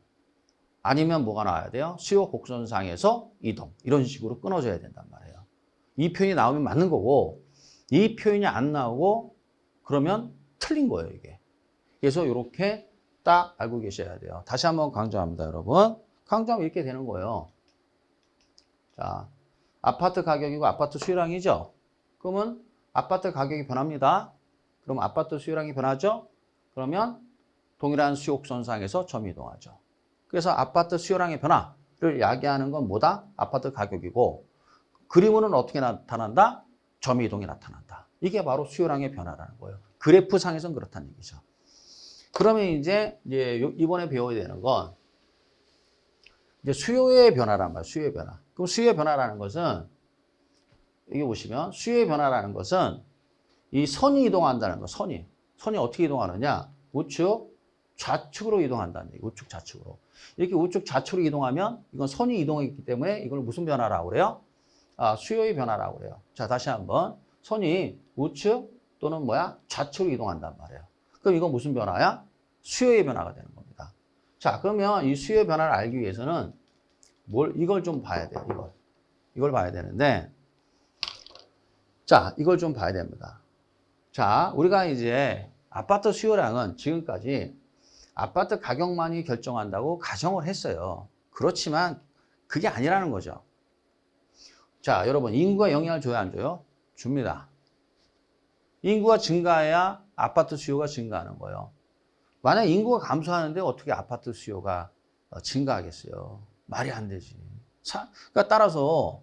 아니면 뭐가 나와야 돼요? 수요곡선상에서 이동. 이런 식으로 끊어져야 된단 말이에요. 이 표현이 나오면 맞는 거고 이 표현이 안 나오고 그러면 틀린 거예요, 이게. 그래서 이렇게 딱 알고 계셔야 돼요. 다시 한번 강조합니다, 여러분. 강조하면 이렇게 되는 거예요. 자, 아파트 가격이고 아파트 수요량이죠. 그러면 아파트 가격이 변합니다. 그럼 아파트 수요량이 변하죠. 그러면 동일한 수요곡선상에서 점이 이동하죠. 그래서 아파트 수요량의 변화를 야기하는 건 뭐다? 아파트 가격이고 그림으로는 어떻게 나타난다? 점의 이동이 나타난다. 이게 바로 수요량의 변화라는 거예요. 그래프상에서는 그렇다는 얘기죠. 그러면 이제 이번에 배워야 되는 건 이제 수요의 변화란 말이에요. 수요의 변화. 그럼 수요의 변화라는 것은 여기 보시면 수요의 변화라는 것은 이 선이 이동한다는 거. 선이 어떻게 이동하느냐? 우측 좌측으로 이동한다는 얘기. 우측 좌측으로. 이렇게 우측 좌측으로 이동하면 이건 선이 이동했기 때문에 이걸 무슨 변화라고 그래요? 수요의 변화라고 그래요. 자, 다시 한번. 선이 우측 또는 뭐야? 좌측으로 이동한단 말이에요. 그럼 이건 무슨 변화야? 수요의 변화가 되는 겁니다. 자, 그러면 이 수요의 변화를 알기 위해서는 이걸 좀 봐야 돼요. 이걸 봐야 되는데 자, 이걸 좀 봐야 됩니다. 자, 우리가 이제 아파트 수요량은 지금까지 아파트 가격만이 결정한다고 가정을 했어요. 그렇지만 그게 아니라는 거죠. 자, 여러분, 인구가 영향을 줘야 안 줘요? 줍니다. 인구가 증가해야 아파트 수요가 증가하는 거예요. 만약 인구가 감소하는데 어떻게 아파트 수요가 증가하겠어요? 말이 안 되지. 그러니까 따라서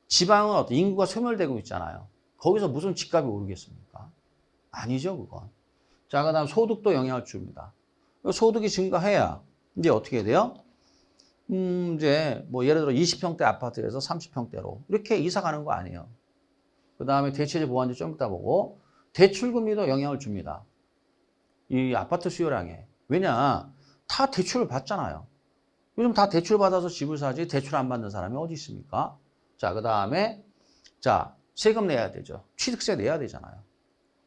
지방은 어떤 인구가 소멸되고 있잖아요. 거기서 무슨 집값이 오르겠습니까? 아니죠, 그건. 자, 그 다음 소득도 영향을 줍니다. 소득이 증가해야 이제 어떻게 돼요? 이제 뭐 예를 들어 20평대 아파트에서 30평대로 이렇게 이사 가는 거 아니에요. 그 다음에 대체재 보완제 좀 이따 보고 대출금리도 영향을 줍니다. 이 아파트 수요량에. 왜냐? 다 대출을 받잖아요. 요즘 다 대출 받아서 집을 사지 대출 안 받는 사람이 어디 있습니까? 자, 그 다음에 자, 세금 내야 되죠. 취득세 내야 되잖아요.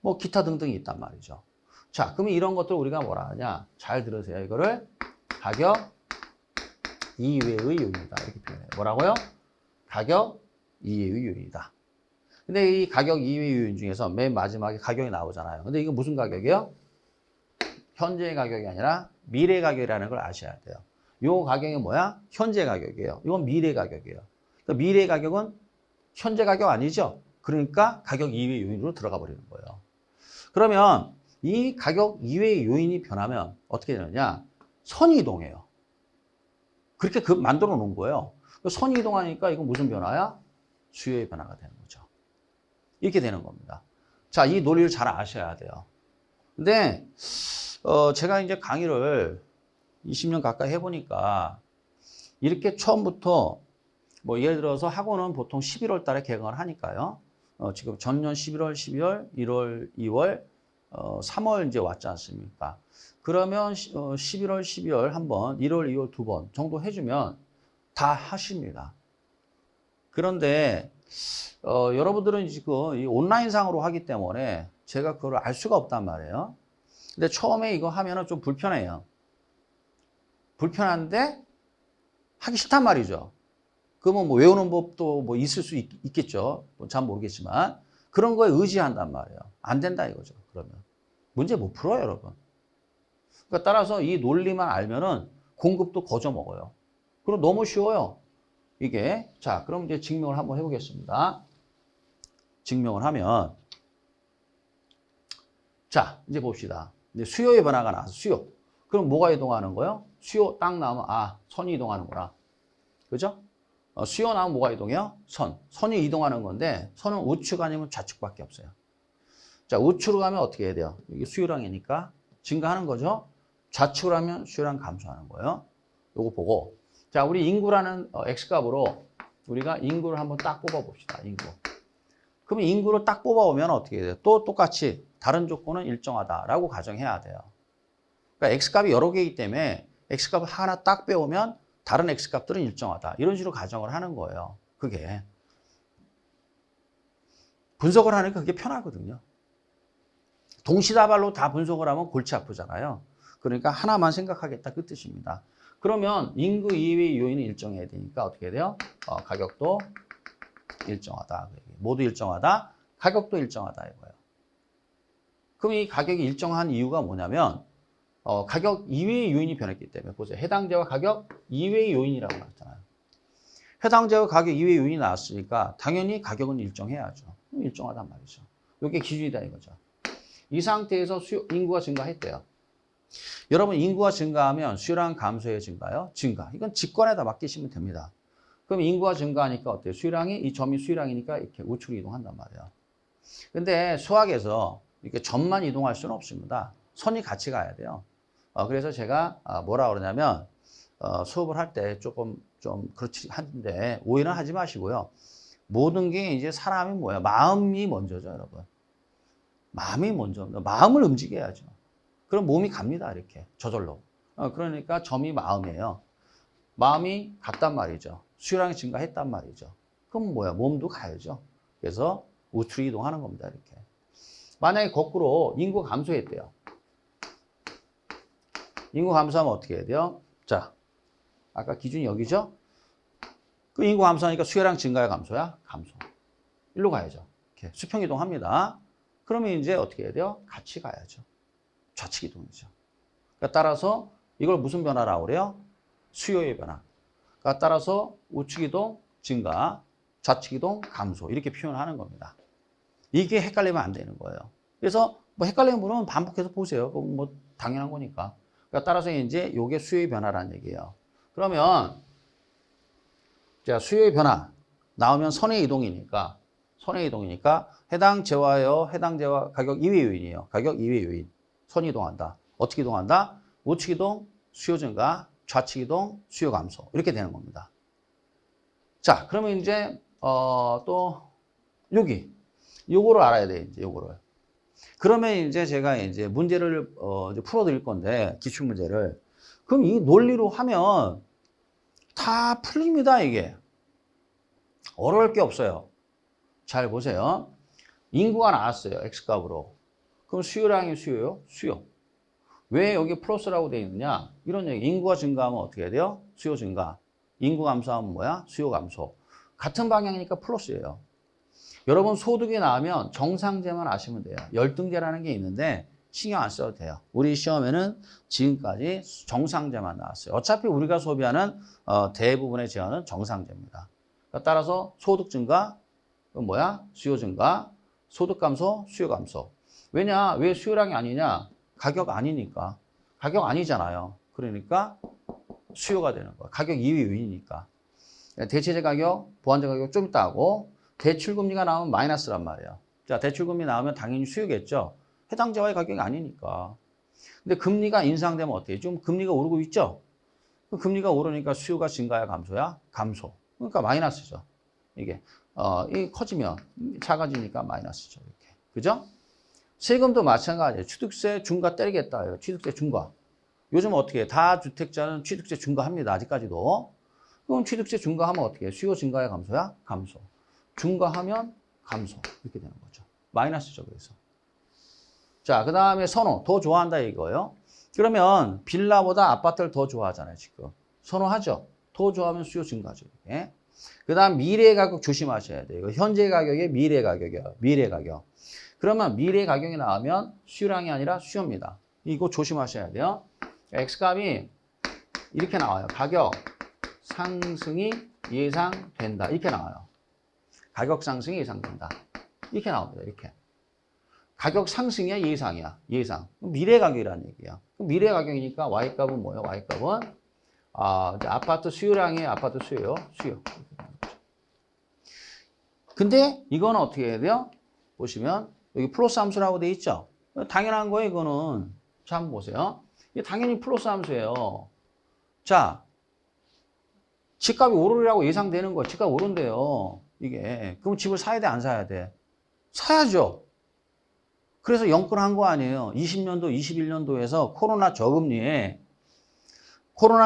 뭐 기타 등등이 있단 말이죠. 자, 그러면 이런 것들 우리가 뭐라 하냐? 잘 들으세요. 이거를 가격 이외의 요인이다. 이렇게 표현해요. 뭐라고요? 가격 이외의 요인이다. 근데 이 가격 이외의 요인 중에서 맨 마지막에 가격이 나오잖아요. 근데 이거 무슨 가격이요? 현재 가격이 아니라 미래 가격이라는 걸 아셔야 돼요. 요 가격이 뭐야? 현재 가격이에요. 이건 미래 가격이에요. 그러니까 미래 가격은 현재 가격 아니죠? 그러니까 가격 이외의 요인으로 들어가 버리는 거예요. 그러면 이 가격 이외의 요인이 변하면 어떻게 되느냐? 선이 이동해요. 그렇게 만들어 놓은 거예요. 선이 이동하니까 이건 무슨 변화야? 수요의 변화가 되는 거죠. 이렇게 되는 겁니다. 자, 이 논리를 잘 아셔야 돼요. 근데 제가 이제 강의를 20년 가까이 해보니까 이렇게 처음부터 뭐 예를 들어서 학원은 보통 11월 달에 개강을 하니까요. 지금 전년 11월, 12월, 1월, 2월, 3월 이제 왔지 않습니까? 그러면 11월, 12월 한 번, 1월, 2월 두 번 정도 해주면 다 하십니다. 그런데 여러분들은 지금 이 온라인상으로 하기 때문에 제가 그걸 알 수가 없단 말이에요. 근데 처음에 이거 하면은 좀 불편해요. 불편한데 하기 싫단 말이죠. 그러면 뭐 외우는 법도 뭐 있을 수 있겠죠. 잘 모르겠지만 그런 거에 의지한단 말이에요. 안 된다 이거죠. 그러면 문제 못 풀어요, 여러분. 그러니까 따라서 이 논리만 알면은 공급도 거저 먹어요. 그럼 너무 쉬워요. 이게. 자, 그럼 이제 증명을 한번 해보겠습니다. 증명을 하면 자, 이제 봅시다. 이제 수요의 변화가 나와서 수요. 그럼 뭐가 이동하는 거예요? 수요 딱 나오면 아, 선이 이동하는구나. 그죠? 수요 나오면 뭐가 이동해요? 선. 선이 이동하는 건데 선은 우측 아니면 좌측밖에 없어요. 자, 우측으로 가면 어떻게 해야 돼요? 이게 수요량이니까 증가하는 거죠. 좌측으로 하면 수요량 감소하는 거예요. 요거 보고 자, 우리 인구라는 X값으로 우리가 인구를 한번 딱 뽑아봅시다. 인구. 그러면 인구를 딱 뽑아오면 어떻게 돼요? 또 똑같이 다른 조건은 일정하다라고 가정해야 돼요. 그러니까 X값이 여러 개이기 때문에 X값을 하나 딱 빼오면 다른 X값들은 일정하다. 이런 식으로 가정을 하는 거예요. 그게. 분석을 하니까 그게 편하거든요. 동시다발로 다 분석을 하면 골치 아프잖아요. 그러니까 하나만 생각하겠다 그 뜻입니다. 그러면 인구 이외의 요인은 일정해야 되니까 어떻게 돼요? 가격도 일정하다. 모두 일정하다. 가격도 일정하다 이거예요. 그럼 이 가격이 일정한 이유가 뭐냐면 가격 이외의 요인이 변했기 때문에 보세요. 해당제와 가격 이외의 요인이라고 나왔잖아요. 해당제와 가격 이외의 요인이 나왔으니까 당연히 가격은 일정해야죠. 일정하단 말이죠. 이게 기준이다 이거죠. 이 상태에서 인구가 증가했대요. 여러분 인구가 증가하면 수요량 감소해야 증가요? 증가. 이건 직관에다 맡기시면 됩니다. 그럼 인구가 증가하니까 어때요? 수요량이 이 점이 수요량이니까 이렇게 우측으로 이동한단 말이에요. 근데 수학에서 이렇게 점만 이동할 수는 없습니다. 선이 같이 가야 돼요. 그래서 제가 뭐라 그러냐면 수업을 할 때 조금 좀 그렇지 한데 오해는 하지 마시고요. 모든 게 이제 사람이 뭐야? 마음이 먼저죠, 여러분. 마음이 먼저. 마음을 움직여야죠. 그럼 몸이 갑니다, 이렇게 저절로. 그러니까 점이 마음이에요. 마음이 갔단 말이죠. 수요량이 증가했단 말이죠. 그럼 뭐야? 몸도 가야죠. 그래서 우측으로 이동하는 겁니다, 이렇게. 만약에 거꾸로 인구가 감소했대요. 인구 감소하면 어떻게 해야 돼요? 자, 아까 기준이 여기죠? 그 인구 감소하니까 수요량 증가야, 감소야? 감소. 일로 가야죠. 이렇게 수평 이동합니다. 그러면 이제 어떻게 해야 돼요? 같이 가야죠. 좌측 이동이죠. 그러니까 따라서 이걸 무슨 변화라고 그래요? 수요의 변화. 그러니까 따라서 우측 이동 증가, 좌측 이동 감소 이렇게 표현하는 겁니다. 이게 헷갈리면 안 되는 거예요. 그래서 뭐 헷갈리는 분은 반복해서 보세요. 그건 뭐 당연한 거니까. 그러니까 따라서 이제 이게 수요의 변화라는 얘기예요. 그러면 자, 수요의 변화 나오면 선의 이동이니까 해당 재화요, 해당 재화 가격 2회 요인이에요. 가격 2회 요인. 선이 이동한다. 어떻게 이동한다? 우측 이동 수요 증가, 좌측 이동 수요 감소 이렇게 되는 겁니다. 자, 그러면 이제 또 요거를 알아야 돼. 이제 요거를. 그러면 이제 제가 이제 문제를 이제 풀어드릴 건데 기출 문제를 그럼 이 논리로 하면 다 풀립니다. 이게 어려울 게 없어요. 잘 보세요. 인구가 나왔어요. X값으로. 그럼 수요량이 수요요? 수요. 왜 여기 플러스라고 되어 있느냐? 이런 얘기. 인구가 증가하면 어떻게 해야 돼요? 수요 증가. 인구 감소하면 뭐야? 수요 감소. 같은 방향이니까 플러스예요. 여러분 소득이 나오면 정상제만 아시면 돼요. 열등제라는 게 있는데 신경 안 써도 돼요. 우리 시험에는 지금까지 정상제만 나왔어요. 어차피 우리가 소비하는 대부분의 제어는 정상제입니다. 따라서 소득 증가, 그건 뭐야? 수요 증가, 소득 감소, 수요 감소. 왜냐? 왜 수요량이 아니냐? 가격 아니니까. 가격 아니잖아요. 그러니까 수요가 되는 거야. 가격 2위 요인이니까. 대체재 가격, 보완재 가격 좀 이따 하고 대출금리가 나오면 마이너스란 말이에요. 자, 대출금리 나오면 당연히 수요겠죠. 해당 재화의 가격이 아니니까. 근데 금리가 인상되면 어때요? 좀 금리가 오르고 있죠? 금리가 오르니까 수요가 증가야 감소야? 감소. 그러니까 마이너스죠. 이게 이 커지면 작아지니까 마이너스죠. 이렇게. 그죠? 세금도 마찬가지예요. 취득세 중과 때리겠다. 취득세 중과. 요즘 어떻게 해? 다주택자는 취득세 중과합니다. 아직까지도. 그럼 취득세 중과하면 어떻게 해? 수요 증가야 감소야? 감소. 중과하면 감소. 이렇게 되는 거죠. 마이너스죠. 그래서. 자, 그 다음에 선호. 더 좋아한다 이거예요. 그러면 빌라보다 아파트를 더 좋아하잖아요. 지금. 선호하죠. 더 좋아하면 수요 증가죠. 이게. 그 다음 미래 가격 조심하셔야 돼요. 현재 가격이 미래 가격이에요. 미래 가격. 그러면 미래 가격이 나오면 수요량이 아니라 수요입니다. 이거 조심하셔야 돼요. X값이 이렇게 나와요. 가격 상승이 예상된다. 이렇게 나와요. 가격 상승이 예상된다. 이렇게 나옵니다. 이렇게. 가격 상승이야, 예상이야? 예상. 미래 가격이라는 얘기야. 미래 가격이니까 Y값은 뭐예요? Y값은 이제 아파트 수요량이 아파트 수요요. 수요. 근데 이거는 어떻게 해야 돼요? 보시면 여기 플러스 함수라고 돼 있죠? 당연한 거예요, 이거는. 자, 한번 보세요. 이게 당연히 플러스 함수예요. 자, 집값이 오르리라고 예상되는 거, 집값 오른대요. 이게. 그럼 집을 사야 돼, 안 사야 돼? 사야죠. 그래서 연끌한 거 아니에요. 20년도, 21년도에서 코로나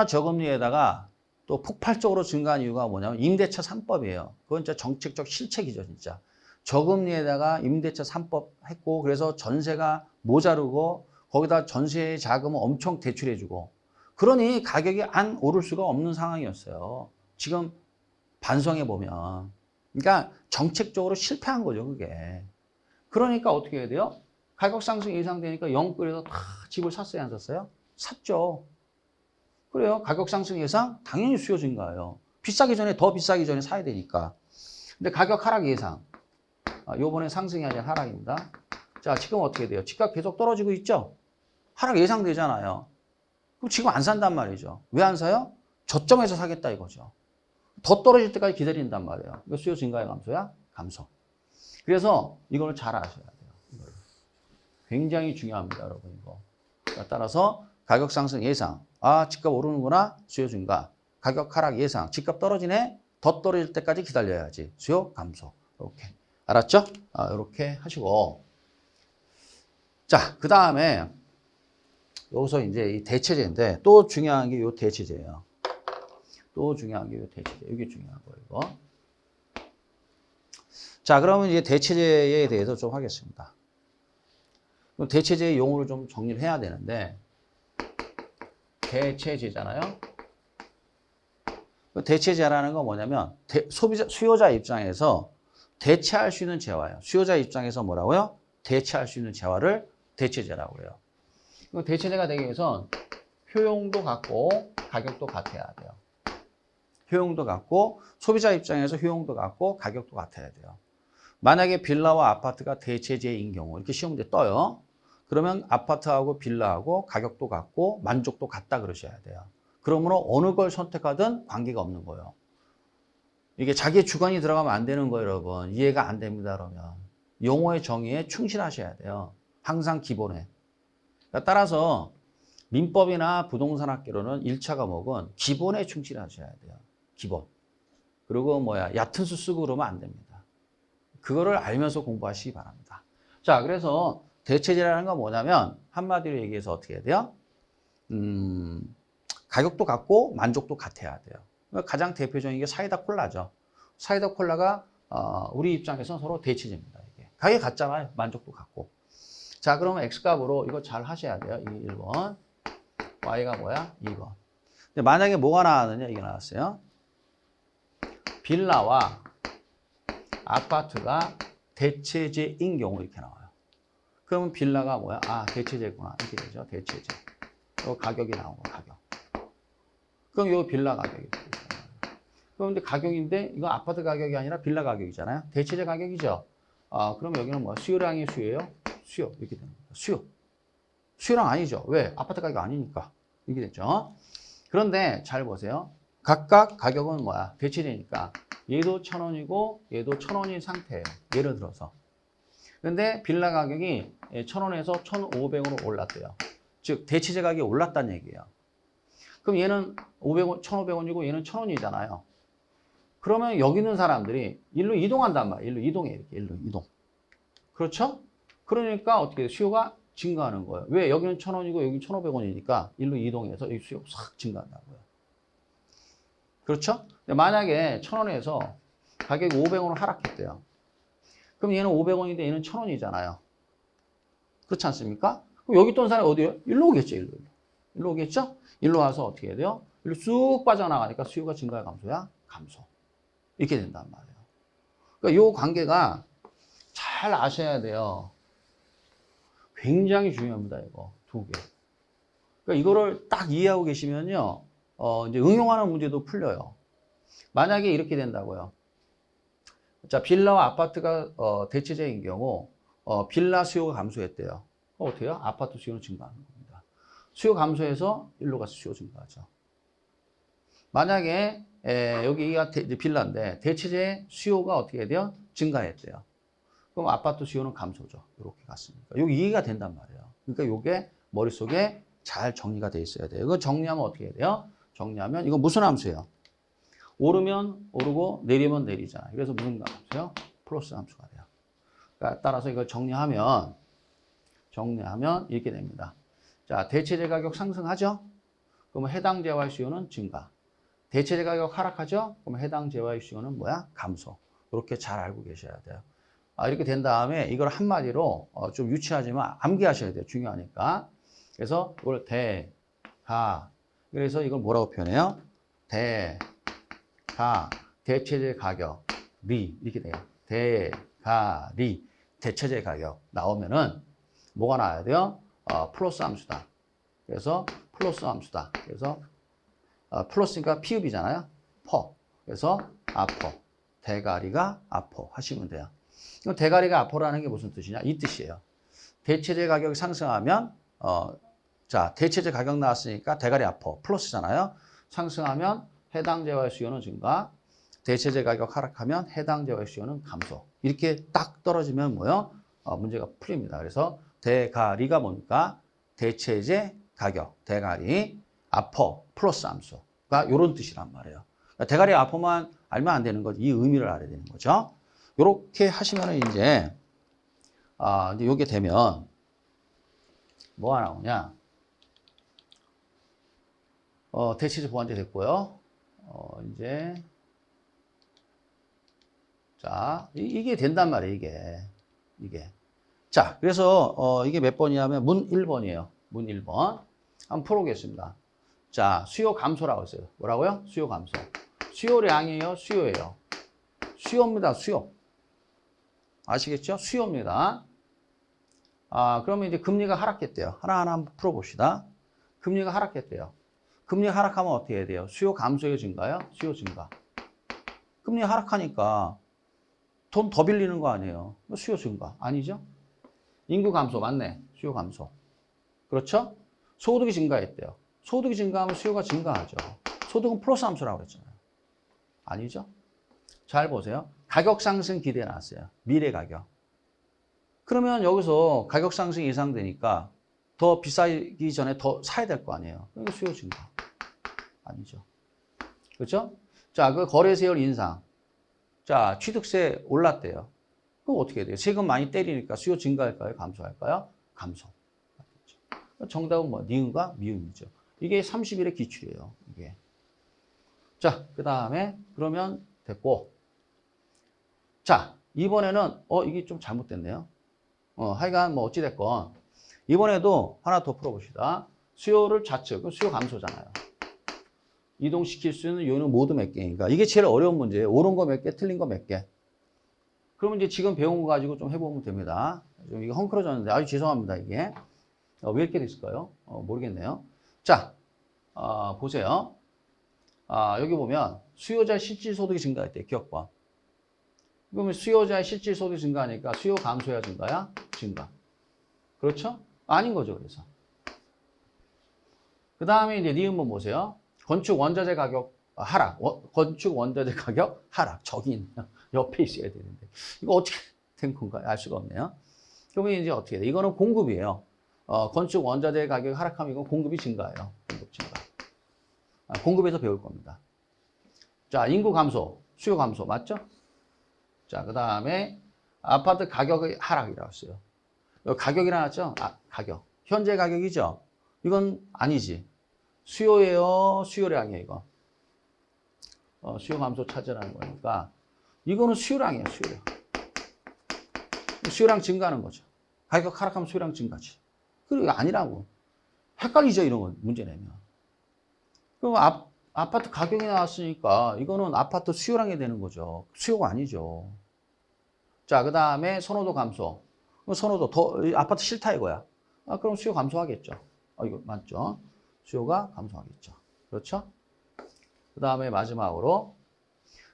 저금리에다가 또 폭발적으로 증가한 이유가 뭐냐면 임대차 3법이에요. 그건 진짜 정책적 실책이죠, 진짜. 저금리에다가 임대차 3법 했고, 그래서 전세가 모자르고, 거기다 전세 자금을 엄청 대출해주고, 그러니 가격이 안 오를 수가 없는 상황이었어요. 지금 반성해보면. 그러니까 정책적으로 실패한 거죠, 그게. 그러니까 어떻게 해야 돼요? 가격 상승 예상되니까 영끌에서 다 집을 샀어요, 안 샀어요? 샀죠. 그래요. 가격 상승 예상? 당연히 수요 증가예요. 더 비싸기 전에 사야 되니까. 근데 가격 하락 예상. 요번에 상승이 아니라 하락입니다. 자, 지금 어떻게 돼요? 집값 계속 떨어지고 있죠? 하락 예상되잖아요. 그럼 지금 안 산단 말이죠. 왜 안 사요? 저점에서 사겠다 이거죠. 더 떨어질 때까지 기다린단 말이에요. 이거 수요 증가의 감소야? 감소. 그래서 이걸 잘 아셔야 돼요. 이걸. 굉장히 중요합니다, 여러분. 이거. 따라서 가격 상승 예상. 집값 오르는구나. 수요 증가. 가격 하락 예상. 집값 떨어지네. 더 떨어질 때까지 기다려야지. 수요 감소. 이렇게. 알았죠? 이렇게 하시고. 자, 그 다음에 여기서 이제 이 대체제인데 또 중요한 게 이 대체제예요. 또 중요한 게 이 대체제. 이게 중요한 거예요, 이거. 자, 그러면 이제 대체제에 대해서 좀 하겠습니다. 그럼 대체제의 용어를 좀 정리를 해야 되는데, 대체제잖아요. 대체제라는 건 뭐냐면, 수요자 입장에서 대체할 수 있는 재화예요. 수요자 입장에서 뭐라고요? 대체할 수 있는 재화를 대체재라고 해요. 대체재가 되기 위해선 효용도 같고 가격도 같아야 돼요. 효용도 같고 소비자 입장에서 효용도 같고 가격도 같아야 돼요. 만약에 빌라와 아파트가 대체재인 경우 이렇게 시험 문제 떠요. 그러면 아파트하고 빌라하고 가격도 같고 만족도 같다 그러셔야 돼요. 그러므로 어느 걸 선택하든 관계가 없는 거예요. 이게 자기의 주관이 들어가면 안 되는 거예요, 여러분. 이해가 안 됩니다, 그러면. 용어의 정의에 충실하셔야 돼요. 항상 기본에. 그러니까 따라서 민법이나 부동산학개론은 1차 과목은 기본에 충실하셔야 돼요. 기본. 그리고 얕은 수 쓰고 그러면 안 됩니다. 그거를 알면서 공부하시기 바랍니다. 자, 그래서 대체재라는 건 뭐냐면 한마디로 얘기해서 어떻게 해야 돼요? 가격도 같고 만족도 같아야 돼요. 가장 대표적인 게 사이다 콜라죠. 사이다 콜라가 우리 입장에서는 서로 대체제입니다. 이게. 가격이 같잖아요. 만족도 같고. 자, 그러면 X값으로 이거 잘 하셔야 돼요. 이 1번. Y가 뭐야? 2번. 근데 만약에 뭐가 나왔느냐? 이게 나왔어요. 빌라와 아파트가 대체제인 경우 이렇게 나와요. 그러면 빌라가 뭐야? 대체제구나. 이렇게 되죠. 대체제. 요 가격이 나온 거, 가격. 그럼 요 빌라 가격이 되죠. 그럼 근데 가격인데 이거 아파트 가격이 아니라 빌라 가격이잖아요. 대체제 가격이죠. 그럼 여기는 뭐 수요량이 수요예요? 수요. 이렇게 되는 거예요. 수요. 수요량 아니죠. 왜? 아파트 가격 아니니까. 이렇게 됐죠. 그런데 잘 보세요. 각각 가격은 뭐야? 대체제니까. 얘도 1,000원이고 얘도 1,000원인 상태예요. 예를 들어서. 근데 빌라 가격이 1,000원에서 1,500원으로 올랐대요. 즉 대체제 가격이 올랐다는 얘기예요. 그럼 얘는 500원, 1,500원이고 얘는 1,000원이잖아요. 그러면 여기 있는 사람들이 일로 이동한단 말이에요. 일로 이동해. 이렇게 일로 이동. 그렇죠? 그러니까 어떻게 해요? 수요가 증가하는 거예요. 왜? 여기는 1,000원이고 여기는 1,500원이니까 일로 이동해서 이 수요가 싹 증가한다고요. 그렇죠? 근데 만약에 1,000원에서 가격이 500원으로 하락했대요. 그럼 얘는 500원인데 얘는 1,000원이잖아요. 그렇지 않습니까? 그럼 여기 있던 사람이 어디요? 일로 오겠죠. 일로 오겠죠? 일로 와서 어떻게 해야 돼요? 일로 쑥 빠져나가니까 수요가 증가야 감소야? 감소. 이렇게 된단 말이에요. 그러니까 이 관계가 잘 아셔야 돼요. 굉장히 중요합니다. 이거 두 개. 그러니까 이거를 딱 이해하고 계시면요. 이제 응용하는 문제도 풀려요. 만약에 이렇게 된다고요. 자, 빌라와 아파트가 대체제인 경우 빌라 수요가 감소했대요. 어떻게 해요? 아파트 수요는 증가하는 겁니다. 수요 감소해서 일로 가서 수요 증가하죠. 만약에 여기가 빌라인데 대체제 수요가 어떻게 해야 돼요? 증가했대요. 그럼 아파트 수요는 감소죠. 이렇게 갔으니까. 여기 이해가 된단 말이에요. 그러니까 이게 머릿속에 잘 정리가 돼 있어야 돼요. 이거 정리하면 어떻게 해야 돼요? 정리하면 이거 무슨 함수예요? 오르면 오르고 내리면 내리잖아요. 그래서 무슨 함수예요? 플러스 함수가 돼요. 그러니까 따라서 이걸 정리하면 이렇게 됩니다. 자, 대체제 가격 상승하죠? 그러면 해당 재화의 수요는 증가. 대체제 가격 하락하죠? 그러면 해당 재화의 수요는 뭐야? 감소. 이렇게 잘 알고 계셔야 돼요. 이렇게 된 다음에 이걸 한마디로 좀 유치하지만 암기하셔야 돼요. 중요하니까. 그래서 이걸 그래서 이걸 뭐라고 표현해요? 대체제 가격, 이렇게 돼요. 대체제 가격 나오면은 뭐가 나와야 돼요? 플러스 함수다. 그래서 플러스 함수다. 그래서 플러스니까 피읍이잖아요. 그래서 아퍼. 대가리가 아퍼 하시면 돼요. 그럼 대가리가 아퍼라는 게 무슨 뜻이냐? 이 뜻이에요. 대체제 가격이 상승하면 자, 대체제 가격 나왔으니까 대가리 아퍼 플러스잖아요. 상승하면 해당 재화의 수요는 증가. 대체제 가격 하락하면 해당 재화의 수요는 감소. 이렇게 딱 떨어지면 뭐요? 문제가 풀립니다. 그래서 대가리가 뭡니까? 대체제 가격, 대가리, 아퍼, 플러스 함수가 이런 뜻이란 말이에요. 그러니까 대가리 아퍼만 알면 안 되는 거지. 이 의미를 알아야 되는 거죠. 이렇게 하시면은 이제 이게 되면 뭐가 나오냐? 대체제 보완제 됐고요. 이제 자, 이게 된단 말이에요. 이게. 자, 그래서 이게 몇 번이냐면 문 1번이에요. 문 1번. 한번 풀어보겠습니다. 자, 수요 감소라고 했어요. 뭐라고요? 수요 감소. 수요량이에요? 수요예요? 수요입니다. 수요. 아시겠죠? 수요입니다. 그러면 이제 금리가 하락했대요. 하나하나 한번 풀어봅시다. 금리가 하락했대요. 금리 하락하면 어떻게 해야 돼요? 수요 감소의 증가요? 수요 증가. 금리 하락하니까 돈 더 빌리는 거 아니에요? 수요 증가. 아니죠? 인구 감소 맞네. 수요 감소. 그렇죠? 소득이 증가했대요. 소득이 증가하면 수요가 증가하죠. 소득은 플러스 함수라고 그랬잖아요. 아니죠? 잘 보세요. 가격 상승 기대해 놨어요. 미래 가격. 그러면 여기서 가격 상승 예상되니까 더 비싸기 전에 더 사야 될 거 아니에요. 그러니까 수요 증가. 아니죠. 그렇죠? 자, 그 거래세율 인상. 자, 취득세 올랐대요. 그럼 어떻게 돼요? 세금 많이 때리니까 수요 증가할까요? 감소할까요? 감소. 정답은 뭐 니은과 미음이죠. 이게 30일의 기출이에요. 이게. 자, 그 다음에 그러면 됐고. 자, 이번에는 이게 좀 잘못됐네요. 하여간 뭐 어찌됐건 이번에도 하나 더 풀어봅시다. 수요를 좌측, 수요 감소잖아요. 이동시킬 수 있는 요인은 모두 몇 개인가? 이게 제일 어려운 문제예요. 옳은 거 몇 개, 틀린 거 몇 개. 그러면 이제 지금 배운 거 가지고 좀 해보면 됩니다. 좀 이게 헝클어졌는데 아주 죄송합니다. 이게 왜 이렇게 됐을까요? 모르겠네요. 자, 보세요. 여기 보면 수요자 실질 소득이 증가했대요. 기억봐. 그러면 수요자의 실질 소득이 증가하니까 수요 감소야 증가야? 증가. 그렇죠? 아닌 거죠. 그래서. 그 다음에 이제 니은번 보세요. 건축 원자재 가격 하락. 건축 원자재 가격 하락. 저기 있네요. 옆에 있어야 되는데. 이거 어떻게 된 건가요? 알 수가 없네요. 그러면 이제 어떻게 돼? 이거는 공급이에요. 건축 원자재 가격 하락하면 이건 공급이 증가예요. 공급 증가. 공급에서 배울 겁니다. 자, 인구 감소, 수요 감소 맞죠? 자, 그 다음에 아파트 가격의 하락이라고 했어요. 여기 가격이 나왔죠? 가격. 현재 가격이죠? 이건 아니지. 수요예요? 수요량이에요, 이거. 수요 감소 차지하는 거니까. 이거는 수요량이에요, 수요량. 수요량 증가하는 거죠. 가격 하락하면 수요량 증가지. 그리고 아니라고. 헷갈리죠, 이런 건, 문제 내면. 그럼 아파트 가격이 나왔으니까 이거는 아파트 수요량이 되는 거죠. 수요가 아니죠. 자, 그 다음에 선호도 감소. 선호도 아파트 싫다 이거야. 그럼 수요 감소하겠죠. 이거 맞죠? 수요가 감소하겠죠. 그렇죠? 그 다음에 마지막으로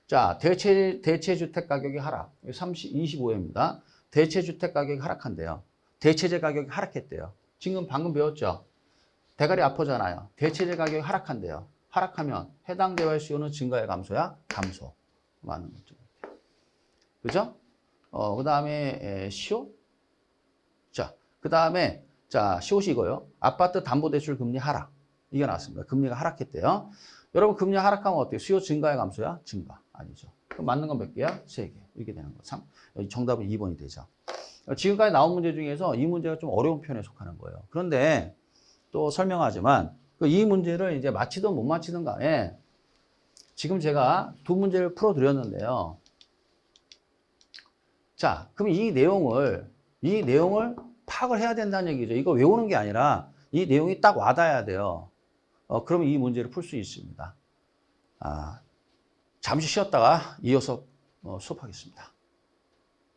자, 대체주택 가격이 하락. 25회입니다. 대체주택 가격이 하락한대요. 대체재 가격이 하락했대요. 지금 방금 배웠죠? 대가리 아프잖아요. 대체재 가격이 하락한대요. 하락하면 해당 대화의 수요는 증가야 감소야? 감소. 맞는 거죠. 그죠? 그 다음에 시옷. 자, 그 다음에 자, 시옷이 이거요. 아파트 담보대출 금리 하락. 이게 나왔습니다. 금리가 하락했대요. 여러분 금리 하락하면 어때요? 수요 증가야 감소야? 증가. 아니죠. 그럼 맞는 건 몇 개야? 3개. 이렇게 되는 거. 정답은 2번이 되죠. 지금까지 나온 문제 중에서 이 문제가 좀 어려운 편에 속하는 거예요. 그런데 또 설명하지만 이 문제를 이제 맞히든 못 맞히든 간에 지금 제가 두 문제를 풀어드렸는데요. 자, 그럼 이 내용을 파악을 해야 된다는 얘기죠. 이거 외우는 게 아니라 이 내용이 딱 와닿아야 돼요. 그러면 이 문제를 풀 수 있습니다. 잠시 쉬었다가 이어서 수업하겠습니다.